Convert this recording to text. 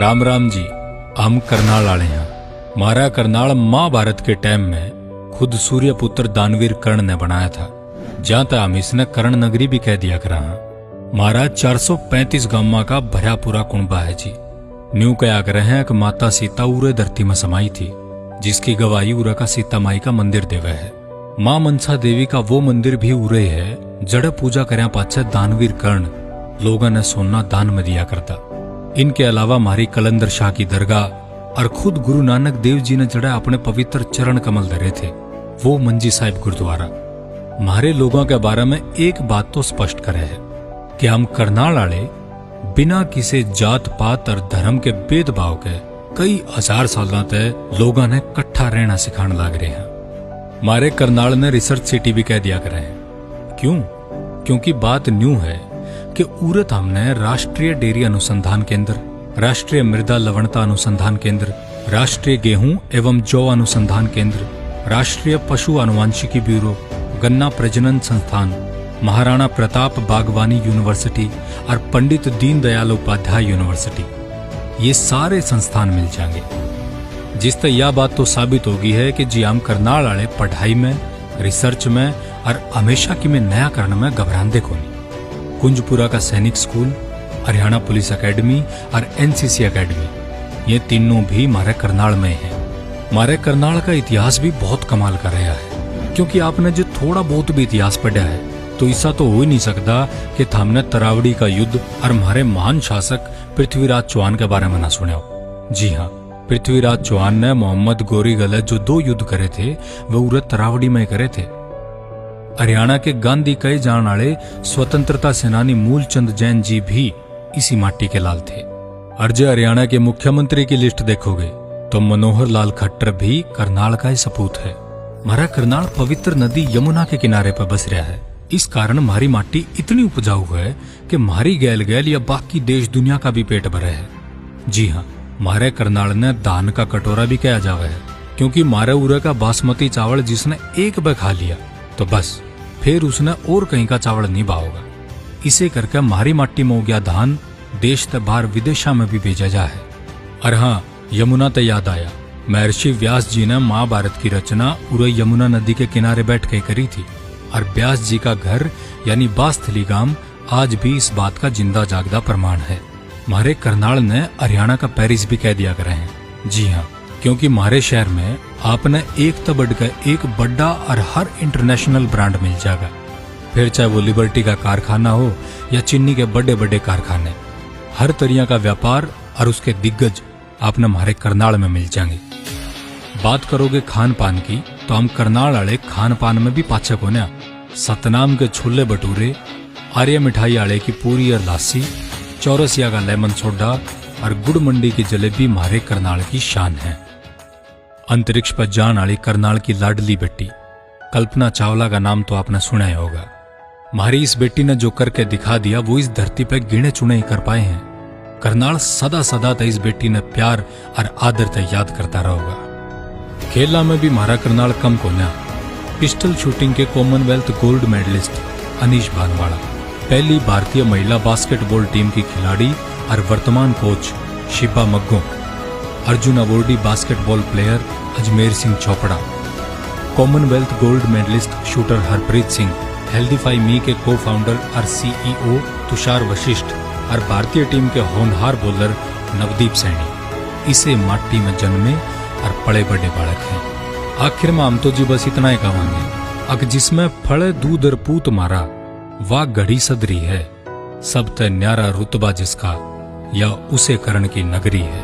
राम राम जी। हम करनाल आले हैं। मारा करनाल महाभारत के टाइम में खुद सूर्यपुत्र दानवीर कर्ण ने बनाया था, जहां तक हम इसने कर्ण नगरी भी कह दिया करा। मारा 435 गांव का भरा पूरा कुंबा है जी। न्यू कया कर रहे हैं कि माता सीता उरे धरती में समाई थी, जिसकी गवाही उरे का सीता माई का मंदिर देवे है। मां मनसा देवी का वो मंदिर भी उरे है, जड़ पूजा करया पाछे दानवीर कर्ण लोगों ने सोना दान में दिया करता। इनके अलावा मारी कलंदर शाह की दरगाह और खुद गुरु नानक देव जी ने जड़ा अपने पवित्र चरण कमल धरे थे, वो मंजी साहिब गुरुद्वारा। मारे लोगों के बारे में एक बात तो स्पष्ट करे है कि हम करनाल आले बिना किसी जात पात और धर्म के भेदभाव के कई हजार सालों तक लोगों ने कट्ठा रहना सिखाने लग रहे हैं। मारे करनाल ने रिसर्च सिटी भी कह दिया करे हैं। क्यों? क्योंकि बात न्यू है कि उरत हमने राष्ट्रीय डेयरी अनुसंधान केंद्र, राष्ट्रीय मृदा लवणता अनुसंधान केंद्र, राष्ट्रीय गेहूं एवं जौ अनुसंधान केंद्र, राष्ट्रीय पशु आनुवांशिकी ब्यूरो, गन्ना प्रजनन संस्थान, महाराणा प्रताप बागवानी यूनिवर्सिटी और पंडित दीनदयाल उपाध्याय यूनिवर्सिटी, ये सारे संस्थान मिल जाएंगे। जिससे यह बात तो साबित होगी है कि जी हम करनाल वाले पढ़ाई में, रिसर्च में और हमेशा की में नया करने में घबरांदे को नहीं। कुंजपुरा का सैनिक स्कूल, हरियाणा पुलिस एकेडमी और एनसीसी एकेडमी, ये तीनों भी हमारे करनाल में है। हमारे करनाल का इतिहास भी बहुत कमाल का रहा है, क्योंकि आपने जो थोड़ा बहुत भी इतिहास पढ़ा है तो ऐसा तो हो ही नहीं सकता कि हमने तरावड़ी का युद्ध और हमारे महान शासक पृथ्वीराज चौहान के बारे में ना सुने हो। जी हाँ, पृथ्वीराज चौहान ने मोहम्मद गोरी गले जो 2 युद्ध करे थे वे उरे तरावड़ी में करे थे। हरियाणा के गांधी कहे जाने वाले स्वतंत्रता सेनानी मूलचंद जैन जी भी इसी माटी के लाल थे। और जो हरियाणा के मुख्यमंत्री की लिस्ट देखोगे तो मनोहर लाल खट्टर भी करनाल का ही सपूत है। हमारा करनाल पवित्र नदी यमुना के किनारे पर बस रहा है। इस कारण हमारी माटी इतनी उपजाऊ है कि हमारी गैल गैल या बाकी देश दुनिया का भी पेट भरे है। जी हाँ, हमारे करनाल ने दान का कटोरा भी कहा जावा है, क्योंकि मारे उरे का बासमती चावल जिसने एक बार खा लिया तो बस फिर उसने और कहीं का चावल नहीं भाओगा। इसे करके हमारी माटी में हो गया धान देश से बाहर विदेशा में भी भेजा जा है। और हाँ, यमुना तो याद आया, महर्षि व्यास जी ने महाभारत की रचना उरे यमुना नदी के किनारे बैठ के करी थी। और व्यास जी का घर यानी बास्थली गांव आज भी इस बात का जिंदा जागदा प्रमाण है। हमारे करनाल ने हरियाणा का पेरिस भी कह दिया करे हैं। जी हाँ, क्योंकि हमारे शहर में आपने एक तो बढ़कर एक बड़ा और हर इंटरनेशनल ब्रांड मिल जाएगा। फिर चाहे वो लिबर्टी का कारखाना हो या चीनी के बड़े बड़े कारखाने, हर तरह का व्यापार और उसके दिग्गज आपने हमारे करनाल में मिल जाएंगे। बात करोगे खान पान की तो हम करनाल वाले खान पान में भी पाछे को ना। सतनाम के छोले भटूरे, आर्य मिठाई आले की पूरी और लासी, चौरसिया का लेमन सोडा और गुड़ मंडी की जलेबी हमारे करनाल की शान है। अंतरिक्ष पर जान वाली करनाल की लाडली बेटी कल्पना चावला का नाम तो आपने सुना ही होगा। हमारी इस बेटी ने जो करके दिखा दिया वो इस धरती पर गिने चुने ही कर पाए हैं। करनाल सदा सदा इस बेटी ने प्यार और आदर से याद करता रहेगा। खेला में भी हमारा करनाल कम को ना। पिस्टल शूटिंग के Commonwealth gold medalist Anish Bhanwala, पहली भारतीय महिला बास्केटबॉल टीम की खिलाड़ी और वर्तमान coach Shiba Maggo, Arjun awardee basketball player Ajmer Singh Chopra, Commonwealth gold medalist shooter Harpreet Singh, Healthify me के को फाउंडर और सीईओ तुषार वशिष्ठ और भारतीय टीम के होनहार बॉलर नवदीप सैनी इसे माटी में जन्मे और बड़े बड़े बालक हैं। आखिर में हम तो जी बस इतना ही कहेंगे, अग जिसमें फड़े दूध और पूत मारा वाह घड़ी सदरी है, सब ते न्यारा रुतबा जिसका या उसे करण की नगरी है।